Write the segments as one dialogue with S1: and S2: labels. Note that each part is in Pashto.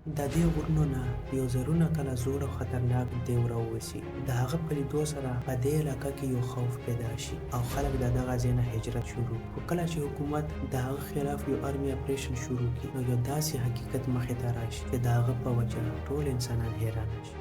S1: د دې غرونو نه یو زرونه کاله زوړ او خطرناک دیو راووځي. د هغه په لیدو سره په دې علاقه کې یو خوف پیدا شي او خلک د دغه ځای نه هجرت شروع کړي. خو کله چې حکومت د هغه خلاف یو آرمي اپریشن شروع کړي نو یو داسې حقیقت مخې ته راشي چې د هغه په وجه ټول انسانان حیرانه شي.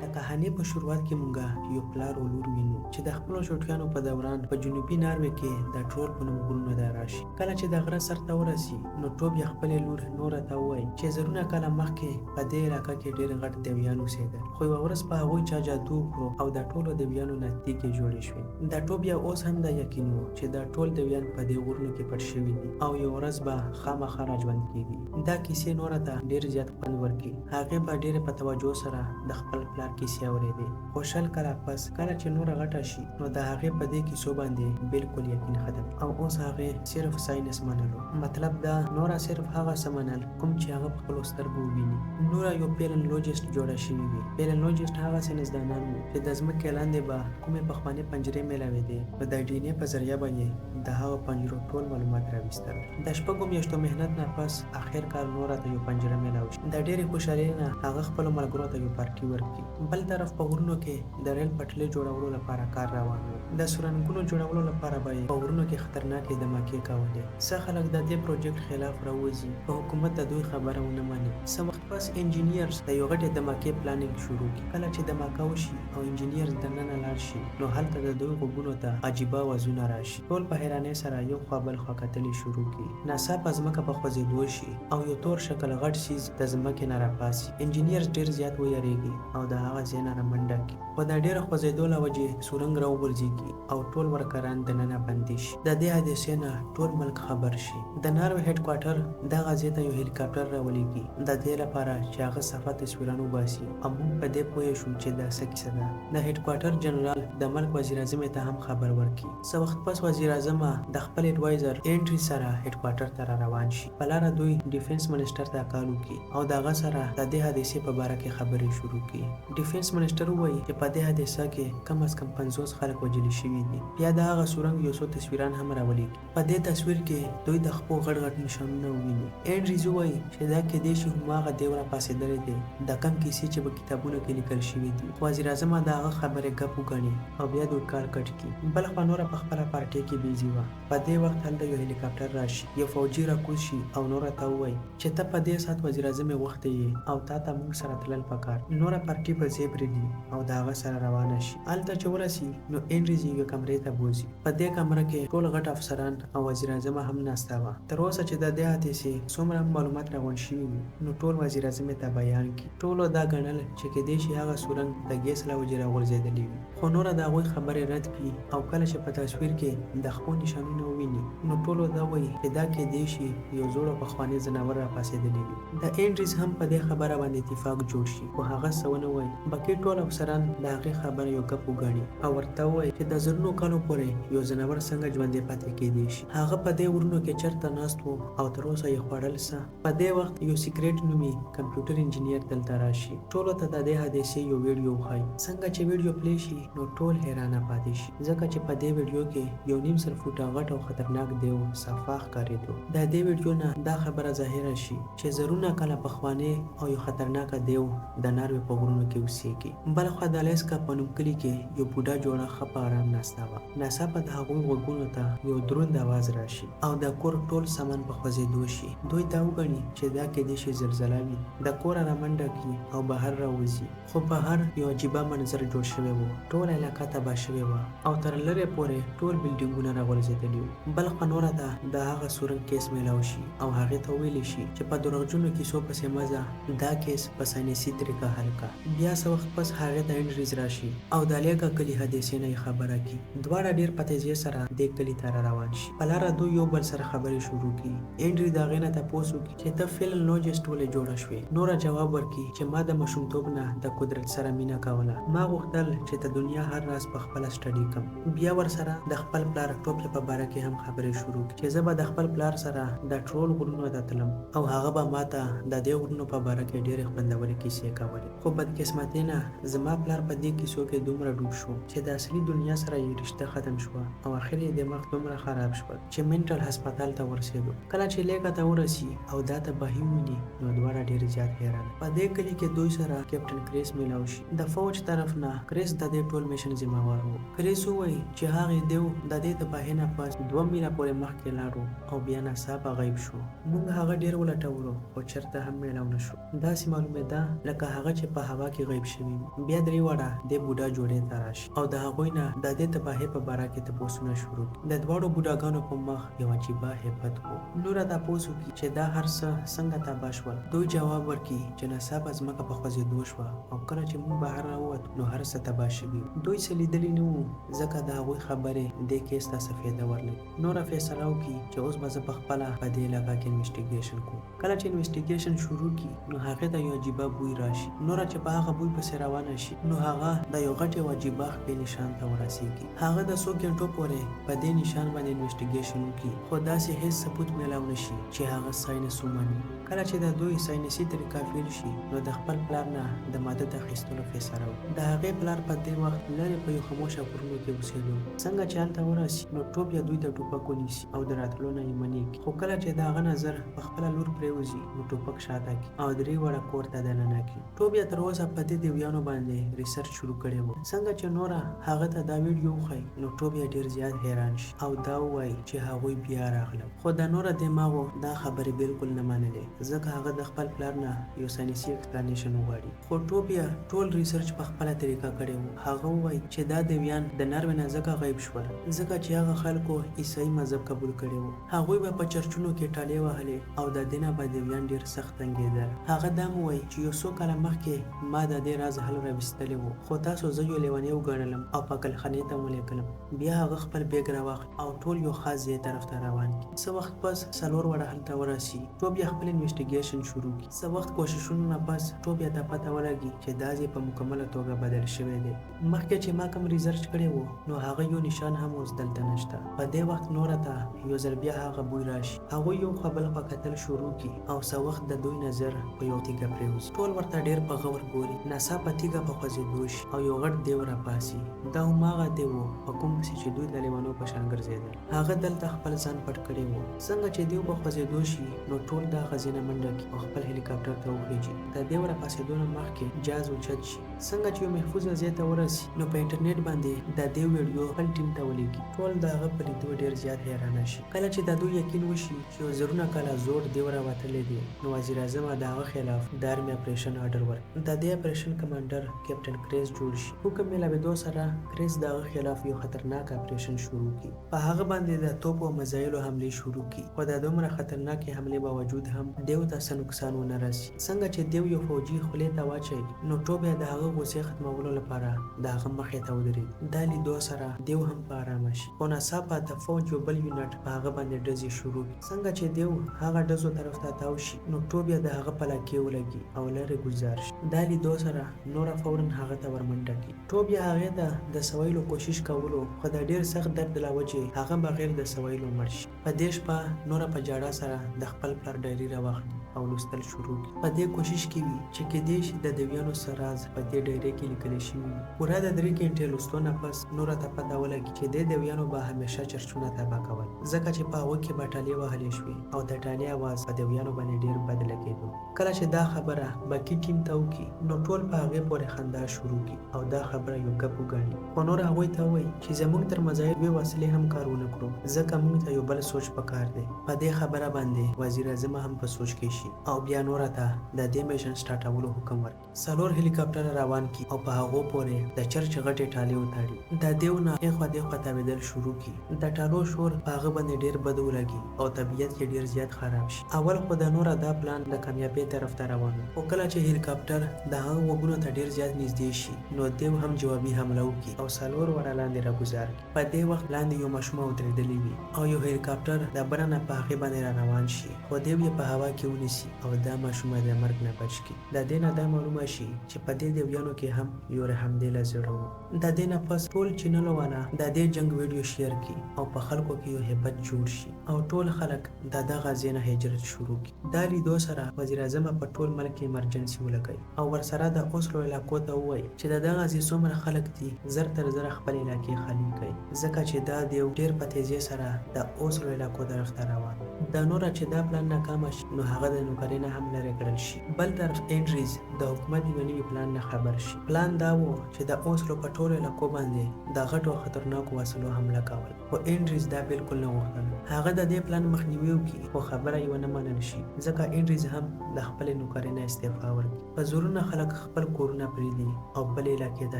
S1: د کهانې په شروعات کې مونږه یو پلار او لور وینو چې د خپلو چوټیانو په دوران په جنوبي ناروې کې د ټرول په نوم غرونه ته راشي. کله چې د غره سر ته ورسي نو ټوب یې خپلې لور نوره ته ووایي چې زرونه کاله مخکې په دې علاقه کې ډېر غټ دیویان اوسېدل، خو یوه ورځ په هغوی چا جادو وکړو او د ټولو دیویانو نه تیږې جوړې شوې. د ټوب یا اوس هم دا یقین و چې دا ټول دیویان په دې غرونو کې پټ شوي دي او یو ورځ به خامخا راژوند کېږي. دا کیسې نوره ته ډېر زیات خوند ورکړي. هغې به ډېرې په توجه سره د خپل پلار کیسې اورېدې. خو شل کاله پس کله چې نوره غټه شي نو د هغې په دې کیسو باندې بالکل یقین ختم او اوس هغې صرف ساینس منلو. مطلب دا نوره صرف هغه څه منل کوم چې هغه په خپلو سترګو وویني. نوره یو پیلنولوژیسټ جوړه شوې وي. پیلنولوژیسټ هغه ساینسدانان وو چې د ځمکې لاندې به کومې پخوانۍ پنجرې میلاوېدې نو د ډي ان اې په ذریعه به یې د هغو پنجرو ټول معلومات راویستل. د شپږو میاشتو محنت نه پس اخر کار نوره ته یو پنجره میلاو شي. د ډېرې خوشحالۍ نه هغه خپلو ملګرو ته یو پارټي ورکړي. بل طرف په غرونو کې د ریل پټلۍ جوړولو لپاره کار روان و. د سورنګونو جوړولو لپاره به یې په غرونو کې خطرناکې دماکې کولې. څه خلک د دې پروجیکټ خلاف راوځي خو حکومت د دوی خبره ونه مني. څه وخت پس انجینیرز د یو غټې دماکې پلانینګ شروع کړي. کله چې دماکه وشي او انجینیرز دننه لاړ شي نو هلته د دوی غوږونو ته عجیبه وازونه راشي. ټول په حیرانۍ سره یو خوا بل خوا کتلې شروع کړي. ناڅاپه ځمکه په خوځېدو شي او یو تور شکل غټ څیز د ځمکې نه راپاسي. انجینیرز ډېر زیات ویریږي او د هغه ځای نه رامنډه کړي. خو د ډېره خوځېدو له وجې سورنګ راوغورځېږي او ټول ورکران دننه بندي شي. د دې حادثې نه ټول ملک خبر شي. د ناروې هډ کوارټر دغه ځای ته یو هلیکاپټر راولېږي د دې لپاره چې هغه صفا تصویرونه وباسي او موږ په دې پوه شو چې دا څه کیسه ده. د هډ کوارټر جنرال د ملک وزیر اعظم ته هم خبر ورکړي. څه وخت پس وزیر اعظم د خپل اډوایزر انډري سره هډ کوارټر ته را روان شي. په لاره دوی ډیفنس منسټر ته کال وکړي او د هغه سره د دې حادثې په باره کې خبرې شروع کړي. ډیفنس منسټر ووایي چې په دې حادثه کې کم از کم 50 خلک وژل شوي دي. بیا د هغه سورنګ یو څو تصویران هم راولېږي. په دې تصویر کې دوی د خپو غټ غټ نشانونه وویني. انډریز ووایي چې دا کیدای شي هماغه دیو راپاڅېدلی دی د کم کیسې چې په کتابونو کې لیکل شوي دي. وزیر اعظم د هغه خبرې ګپ وګڼي او بیا دوی کار کټ کړي. بل خوا نوره په خپله پارټۍ کې بیزي وه. په دې وخت هلته یو هلیکاپټر راشي. یو فوجي راکوز شي او نوره ته ووایي چې ته په دې ساعت وزیر اعظم غوښتی یې او تا ته موږ سره تلل پکار. نوره پارټي په ځای پرېږدي او د هغه سره روانه شي. هلته چې ورسي نو انډریز یې یوې کمرې ته بوځي. په دې کمره کې ټول غټ افسران او وزیر اعظم هم ناسته وه. تر اوسه چې د دې حادثې څومره معلومات راغونډ شوي وي نو ټول وزیر اعظم ته بیان کړي. ټولو دا ګڼل چې کیدای شي هغه سورنګ د ګیس له وجې راغورځېدلی وي. خو نوره د هغوی خبرې رد کړي او کله چې په تصویر کې د خپو نشانونه وویني نو ټولو دا وایي چې دا کیدای شي یو زوړ او پخوانی ځناور راپاڅېدلی وي. د انډریز هم په دې خبره باندې اتفاق جوړ شي خو هغه څه ونه وایي. بقي ټول افسران د هغې خبره یو ګپ وګڼي او ورته ووایي چې د زرونو کالو پورې یو ځناور څنګه ژوندی پاتې کیدی شي. هغه په دې غرونو کې چېرته ناست و او تر اوسه یې خوړل څه. په دې وخت یو سیکریټ نومي کمپیوټر انجینیر دلته راشي. ټولو ته د دې حادثې یو ویډیو وښایي. څنګه چې ویډیو پلی شي نو ټول حیرانه پاتې شي ځکه چې په دې ویډیو کې یو نیم سل فوټه غټ او خطرناک دیو صفا ښکارېدو. د دې ویډیو نه دا خبره ظاهره شي چې زرونه کاله پخوانی او یو خطرناکه دیو د ناروې په غرونو کې اوسېږي. بلخوا د الاسکا په نوم کلي کې یو بوډا جوړه ښه په ارام ناسته وه. ناڅاپه د هغوی غوږونو ته یو دروند اواز راشي او د کور ټول سامان په خوځېدو شي. دوی دا وګڼي چې دا کیدای شي زلزله وي. د کوره رامنډه کړي او بهر راوځي. خو بهر یو عجیبه منظر جوړ شوی و. ټول علاقه تباه شوې وه او تر لرې پورې ټول بلډینګونه راغورځېدلي وو. بلخوا نوره ته د هغه سورنګ کیس میلاو شي او هغې ته ویلی شي چې په دروغجنو کیسو پسې مه ځه، دا کیس په ساینسي طریقه حل کړه. بیا څه وخت پس هغې ته انډریز راشي او د الاسکا کلي حادثې نه یې خبره کړي. دواړه ډېر په تیزۍ سره دې کلي ته را روان شي. په لاره دوی یو بل سره خبرې شروع کړي. انډري د هغې نه تپوس وکړي چې ته فیلنولوژیسټ ولې جوړه شوې. نوره جواب ورکړي چې ما د ماشومتوب نه د قدرت سره مینه کوله. ما غوښتل چې د دنیا هر راز په خپله سټډي کړم. بیا ورسره د خپل پلار ټوکې په باره کې هم خبرې شروع کړي چې زه به د خپل پلار سره د ټرول غرونو ته تلم او هغه به ما ته د دې غرونو په باره کې ډېرې خوندورې کیسې کولې، خو بدقسمتۍ نه زما پلار په دې کیسو کې دومره ډوب شو چې د اصلي دنیا سره یې رشته ختم شوه او اخر یې دماغ دومره خراب شول چې منټل هسپتال ته ورسېدو. کله چې لیکه ته ورسي او دا تباهي ویني نو دواړه ډېر زیات حیران. په دې کلي کې دوی سره کیپټن کریس میلاو شي. د فوج طرف نه کریس د دې ټول میشن ذمہوار و. کریس ووایي چې هغه دیو د دې تباهۍ نه پس 2 میله پورې مخکې لاړو او بیا ناڅاپه غیب شو. موږ هغه ډېر ولټولو خو چېرته هم میلاو نه شو. داسې معلومېده لکه هغه چې په هوا کې غیب شوي وي. بیا 3 واړه د بوډا جوړې ته راشي او د هغوی نه د دې تباهۍ په باره کې تپوسونه شروع کړي. د دواړو بوډاګانو په مخ یو عجیبه هیبت و. نوره تپوس وکړي چې دا هر څه څنګه تباه شول. دوی جواب ورکړي چې ناڅاپه ځمکه په خوځېدو شوه او کله چې موږ بهر راووتو نو هر څه تباه شوي. دوی څه لیدلي نه وو ځکه د هغوی خبرې دې کیس ته څه فایده ورلري. نوره فیصله وکړي چې اوس به زه پخپله په دې علاقه کې انویسټیګیشن کوم. کله چې انویسټیګیشن شروع کړي نو هغې ته یو عجیبه بوی راشي. نوره چې په هغه بوی پسې روانه شي نو هغه د یو غټ او عجیبه خپې نشان ته ورسېږي. هغه د څو ګنټو پورې په دې نشان باندې انویسټیګیشن وکړي خو داسې هیڅ ثبوت میلاو نه شي چې هغه ساینس ومني. کله چې د دوی ساینسي طریقه فیل شي نو د خپل پلار نه د مدد اخیستلو فیصله وکړي. د هغې پلار په دې وخت لرې په یو خاموشه غرونو کې اوسېدو. څنګه چې هلته ورسي نو ټوپیا دوی ته ټوپک ونیسي او د راتلو نه یې منع کړي. خو کله چې د هغه نظر په خپله لور پرېوځي نو ټوپک شاته کړي او 3 واړه کور ته دننه کړي. ټوپیا تر اوسه په دې دیویانو باندې ریسرچ شروع کړی و. څنګه چې نوره هغه ته دا ویډیو وښایي نو ټوپیا ډېر زیات حیران شي او دا ووایي چې هغوی بیا راغلل. خو د نوره دماغو دا خبرې بالکل نه منلې ځکه هغه د خپل پلار نه یو ساینسي ایکسپلانیشن وغواړي. خو ټوپیا ټول ریسرچ په خپله طریقه کړی و. هغه ووایي چې دا دیویان د نروې نه ځکه غیب شول ځکه چې هغه خلکو عیسائی مذهب قبول کړی و. هغوی به په چرچونو کې ټالې وهلې او د دې نه به دیویان ډېر سخت تنګېدل. هغه دا هم ووایي چې یو څو کاله مخکې ما د دې راز حل راویستلی و خو تاسو زه یو لیونی وګڼلم او پاکلخانې ته ولیږلم. بیا هغه خپل بیګ راواخلي او ټول یو خاص ځای طرف ته روان کړي. څه وخت پس 4 واړه هلته ورسي. ټوپیا خپل انویسټیګیشن شروع کړي. څه وخت کوششونو نه پس ټوپیا ته پته ولګي چې دا ځای په مکمله توګه بدل شوی دی. مخکې چې ما کوم ریسرچ کړی و نو هغه یو نشان هم اوس دلته نشته. په دې وخت نوره ته یو ځل بیا هغه بوی راشي. هغوی یو خوا بل خوا کتل شروع کړي او څه وخت د دوی نظر په یو تیږه پرېوځي. ټول ورته ډېر په غور ګوري. ناڅاپه تیږه په خوځېدو شي او یو غټ دیو راپاسي. دا هماغه دیو و په کوم پسې چې دوی د لیونو په شان ګرځېدل. هغه دلته خپل ځان پټ کړی و. څنګه چې دیو په خوځېدو شي نو ټول د هغه ځای نه منډه کړي او خپل هلیکاپټر ته وخیژي. د دیو راپاسېدو نه مخکې جاز اوچت شي. څنګه چې یو محفوظه ځای ته ورسي نو په انټرنیټ باندې د دیو ویډیو خپل ټیم ته ولیږي. ټول د هغه په لیدو ډېر زیات حیرانه شي. کله چې د دوی یقین وشي چې یو زرونه کاله زوړ دیو راوتلی دی نو وزیر اعظم د هغه خلاف د آرمي اپریشن آرډر ورکړي. د دې اپریشن کمانډر کیپټن کریس جوړ شي. حکم میلاوېدو سره کریس د هغه خلاف یو خطرناک اپریشن شروع کړي. په هغه باندې د توپ او میزایلو حملې شروع کړي خو د دومره خطرناکې حملې باوجود هم دیو ته څه نقصان ونه رسي. څنګه چې دیو یو فوجي خولې ته واچوي نو ټوپیا د هغه غوسې ختمولو لپاره د هغه مخې ته ودرېد. دا لیدو سره دیو هم په ارامه شي. خو ناڅاپه د فوج یو بل یونټ په هغه باندې ډزې شروع کړي. څنګه چې دیو هغه ډزو طرف ته تاو شي نو ټوپیا د هغه په لکې ولګي او لرې ګذار شي. دا لیدو سره نوره فوراً هغه ته ورمنډه کړي. ټوپیا هغې ته د سویلو کوشش کولو خو د ډېر سخت درد له وجې هغه بغیر د سویلو مړ شي. په دې شپه نوره په جاړه سره د خپل پلار ډایري راواخلي او لوستل شروع کړي. په دې کوشش کې وي چې کېدای شي د دیویانو څه راز په دې ډایري کې لیکلی شوي وي. پوره د 3 ګنټې لوستو نه پس نوره ته پته ولګي چې دې دیویانو به همیشه چرچونه تباه کول ځکه چې په هغوی کې به ټالې وهلې شوې او د ټالې اواز په دیویانو باندې ډېر بد لګېدو. کله چې دا خبره باقي ټیم ته وکړي نو ټول په هغې پورې خندا شروع کړي او دا خبره یو ګپ وګڼي. خو نور هغوی ته وایي چې زموږ تر مزایل یوې وسیلې هم کار ونه کړو ځکه موږ ته یو بل سوچ پکار دی. په دې خبره باندې وزیر اعظم هم په سوچ کې شي او بیا نوره ته د دې میشن سټارټولو حکم ورکړي. 4 هلیکاپټر روان کړي او په هغو پورې د چرچ غټې ټالې وتاړي. د دیو نه اخوا دېخوا تاوېدل شروع کړي. د ټالو شور په هغه باندې ډېر بد ولګي او طبیعت یې ډېر زیات خراب شي. اول خو د نوره دا پلان د کامیابۍ طرف ته روان و خو کله چې هلیکاپټر د هغه غوږونو ته ډېر زیات نږدې شي نو دیو هم جوابي حمله وکړي او 4 واړه لاندې راګوزار کړي. په دې وخت لاندې یو ماشومه ودرېدلې وي او یو هلیکاپټر د بره نه په هغې باندې را روان شي خو دیو یې په هوا کې ونیسي ونیسي او دا ماشومه د مرګ نه بچ کړي. د دې نه دا معلومه شي چې په دې دیویانو کې هم یو رحمدل زړه و. د دې نه پس ټول چینل والا د دې جنگ ویډیو شیر کړي او په خلکو کې یو هیبت جوړ شي او ټول خلک د دغه ځای نه هجرت شروع کړي. دا لیدو سره وزیر اعظم په ټول ملک کې ایمرجنسي ولګوي او ورسره د اوسلو علاقو ته ووایي چې د دغه ځای څومره خلک دي زر تر زره خپل علاقې خالي کړي، ځکه چې دا دیو ډېر په تیزۍ سره د اوسلو علاقو طرف ته روان. دا نوره چې دا پلان ناکامه شي نو هغه د نوکرۍ نه هم لرې کړل شي. بل طرف انډریز د حکومت یو نوي پلان نه خبر شي. پلان دا و چې د اوسلو په ټولو علاقو باندې د غټو او خطرناکو وسلو حمله کول، خو انډریز دا بالکل نه غوښتل. هغه د دې پلان مخنیوی وکړي خو خبره یې ونه منل شي، ځکه انډریز هم د خپلې نوکرۍ نه استعفا ورکړي. په زرونه خلک خپل کورونه پرېږدي او بلې علاقې ته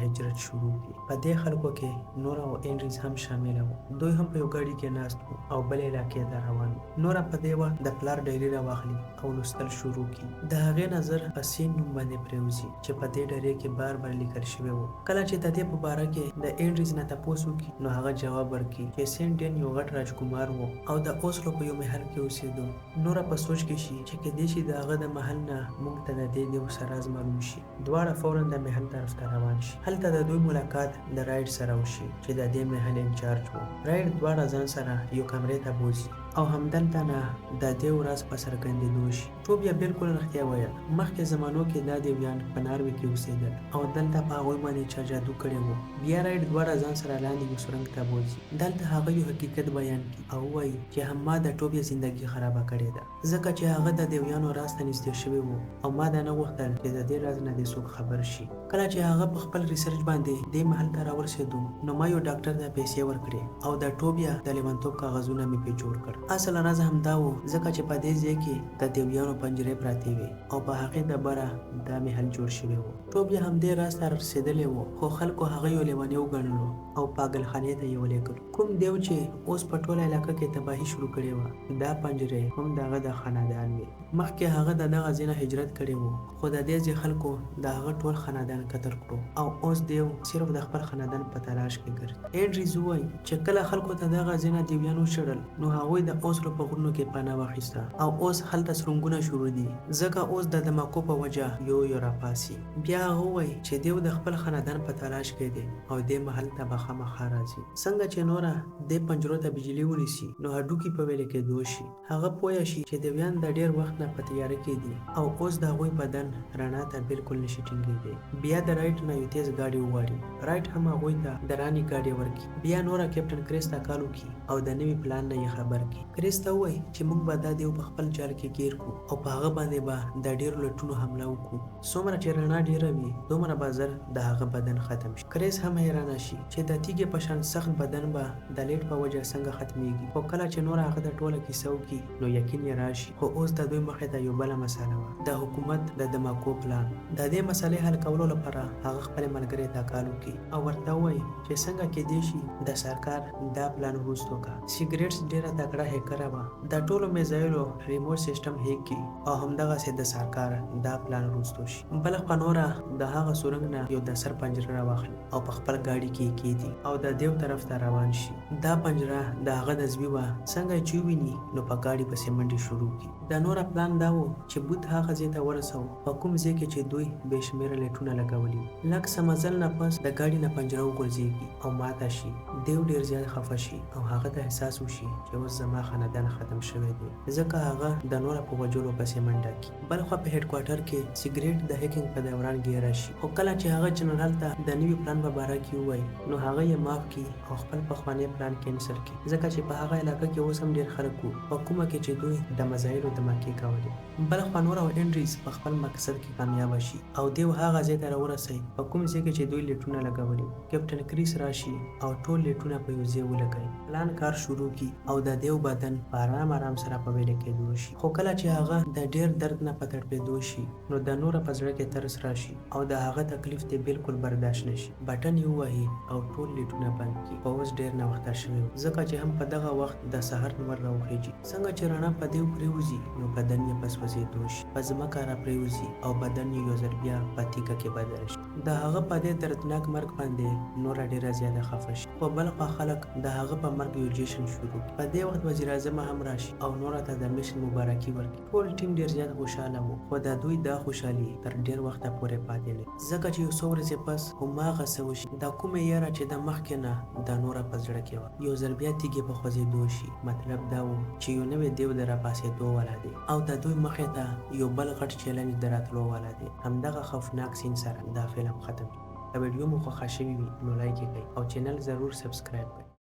S1: هجرت شروع کړي. په دې خلکو کې نورا او انډریز هم شامل وو. دوی هم په یو ګاډي کې ناست وو او بلې علاقې ته روان وو. نورا په دې وخت د پلار ډایري راواخلي او لوستل شروع کړي. د هغې نظر په سین نوم باندې پرېوځي چې په دې ډایري کې بار بار لیکل شوی و. کله چې د دې په باره کې د انډریز نه تپوس وکړي نو هغه جواب ورکړي چې سینټین یو غټ راجکمار و او د اوسلو په یو محل کې اوسېدو. نورا په سوچ کې شي چې کېدای شي د هغه د محل نه موږ ته د دې دیو راز معلوم شي. دواړه فوراً د محل طرف ته روان شي. هلته د دوی ملاقات د رایډ سره وشي چې د دې محل انچارج و. رایډ دواړه ځان سره یو کمرې ته بوځي او همدلته نه د دې ورځ په څرګندېدو شي. ټوبیا بالکل رښتیا ویل. مخکې زمانو کې دا دیویان په ناروې کې اوسېدل او دلته په هغوی باندې چا جادو کړی و. بیا رایډ دواړه ځان سره لاندې یو سرنګ ته بوځي. دلته هغه یو حقیقت بیان کړي او وایي چې ما د ټوبیا زندګي خرابه کړې ده، ځکه چې هغه د دیویانو راز ته نږدې شوی و او ما دا نه غوښتل چې د دې راز نه دې څوک خبر شي. کله چې هغه په خپل ریسرچ باندې دې محل ته راورسېدو نو ما یو ډاکټر ته پیسې ورکړې او د ټوبیا د لیونتوب کاغذونه مې پرې جوړ کړ. اصل راز هم دا و ځکه چې په دې ځای کې د دیویانو پنجرې پراتې وې او په هغې دبره دا محل جوړ شوی و. ټوبیا هم دې راز ته رسېدلی و خو خلکو هغه یو لیونی وګڼلو او پاګلخانې ته یې ولېږلو. کوم دیو چې اوس په ټوله علاقه کې تباهي شروع کړې وه دا پنجرې هم د هغه د خاندان وې. مخکې هغه د دغه ځای نه هجرت کړی و خو د دې ځای خلکو د هغه ټول خاندان قتل کړو او اوس دیو صرف د خپل خاندان په تلاش کې ګرځي. انډریز وایي چې کله خلکو ته دغه ځای نه دیویان وشړل نو هغوی د اوسلو په غرونو کې پناه واخیسته او اوس هلته سرنګونه شروع دي، ځکه اوس د دماکو په وجه یو راپاسي. بیا هغه وایي چې دیو د خپل خاندان په تلاش کې دی او دې محل ته به خامخا راځي. څنګه چې نوره دې پنجرو ته بجلي ونیسي نو هډوکي په ویلې کېدو شي. هغه پوه شي چې دیویان د ډېر وخت نه په تیاره کې دي او اوس د هغوی بدن رڼا ته بالکل نشي ټینګېدی. بیا د رایټ نه یو تیز ګاډي وغواړي. رایټ هم هغوی ته د راني ګاډي ورکړي. بیا نوره کیپټن کریس ته کال وکړي او د نوي پلان نه یې خبر کړي. کریس ته ووایي چې موږ به دا دیو په خپل جال کې ګیر کړو او په هغه باندې به د ډېرو لټونو حمله وکړو. څومره چې رڼا ډېره وي دومره به زر د هغه بدن ختم شي. کریس هم حیرانه شي چې د تیږې په شان سخت بدن به د لیټ په وجه څنګه ختمیږي. خو کله چې نور هغه د ټوله کیسه وکړي نو یقین یې راشي. خو اوس د دوی مخې ته یو بله مسله وه، د حکومت د دماکو پلان. د دې مسلې حل کولو لپاره هغه خپل ملګري ته کال وکړي او ورته ووایي چې څنګه کېدای شي د سرکار دا پلان وروستو کا. سیګریټس ډېره تکړه هیکره وه، د ټولو میزایلو ریموټ سیسټم هیک کړي او همدغسې د سرکار دا پلان وروستو شي. بل خوا نوره د هغه سرنګ نه یو د سر پنجره راواخلي او په خپل ګاډي کې یې کېږدي او د دیو طرف ته روان شي. دا پنجره د هغه د زوی وه، څنګه چې وویني نو په ګاډي پسې منډې شروع کړي. د نوره پلان دا و چې بوت هغه ځای ته ورسوو په کوم ځای کې چې دوی بې شمېره لیټونه لګولي. لږ څه مزل نه پس د ګاډي نه پنجره وغورځېږي او ماته شي. دیو ډېر زیات خفه شي او هغه ته احساس وشي چې اوس زما خاندان ختم شوی دی، ځکه هغه د نوره په وژلو پسې منډه کړي. بل خوا په هیډ کوارټر کې سیګریټ د هیکینګ په دوران ګیره شي. خو کله چې هغه جنرال ته د نوي پلان په باره کې ووایي نو هغه یې معاف کړي او خپل پخوانی پلان کینسل کړي، ځکه چې په هغه علاقه کې اوس هم ډېر خلک وو په کومه کې چې دوی د مزایلو دماکې کولې. بل خوا نور او انډریز په خپل مقصد کې کامیابه شي او دیو هغه ځای ته راورسوي په کوم ځای کې چې دوی لیټونه لګولي. کیپټن کریس راشي او ټول لیټونه په یو ځای ولګوي. پلان کار شروع کړي او د دیو بدن په آرام سره په ویلې کېدو شي. خو کله چې هغه د ډېر درد نه په تړپېدو شي نو د نوره په زړه کې ترس راشي او د هغه تکلیف ته بالکل برداشت نشي. بټن یې ووهي او ټول لیټونه بند کړي. په اوس ډېر ناوخته شوی و، ځکه چې هم په دغه وخت د سحر لمر راوخیږي. څنګه چې رڼا په دیو پرېوځي نو بدن یې په سوځېدو شي، په ځمکه را پرېوځي او بدن یې یو ځل بیا په تیږه کې بدل شي. د هغه په دې دردناک مرګ باندې نور ډیره زیاته خفه شي، خو بل خوا خلک د هغه په مرګ یو جشن شروع کړي. په دې وخت وزیر اعظم هم راشي او نور ته د میشن مبارکي ورکړي. ټول ټیم ډیر زیات خوشاله وو، خو د دوی دا خوشحالي تر ډیر وخته پورې پاتې نه ځکه چې یو څو ورځې پس هماغه څه وشي دا کومه یاره چې د مخکې نه د نوره په زړه کې وه یو ځل بیا تیږې په خوځېدو شي. مطلب دا و چې یو نوی دیو د راپاڅېدو والا دی او د دوی مخې ته یو بل غټ چیلنج د راتلو والا دی. همدغه خوفناک سین سره دا فلم ختم شي. که ویډیو مو خوښه شوې وي نو لایک یې کړئ او چینل ضرور سبسکرایب کړئ.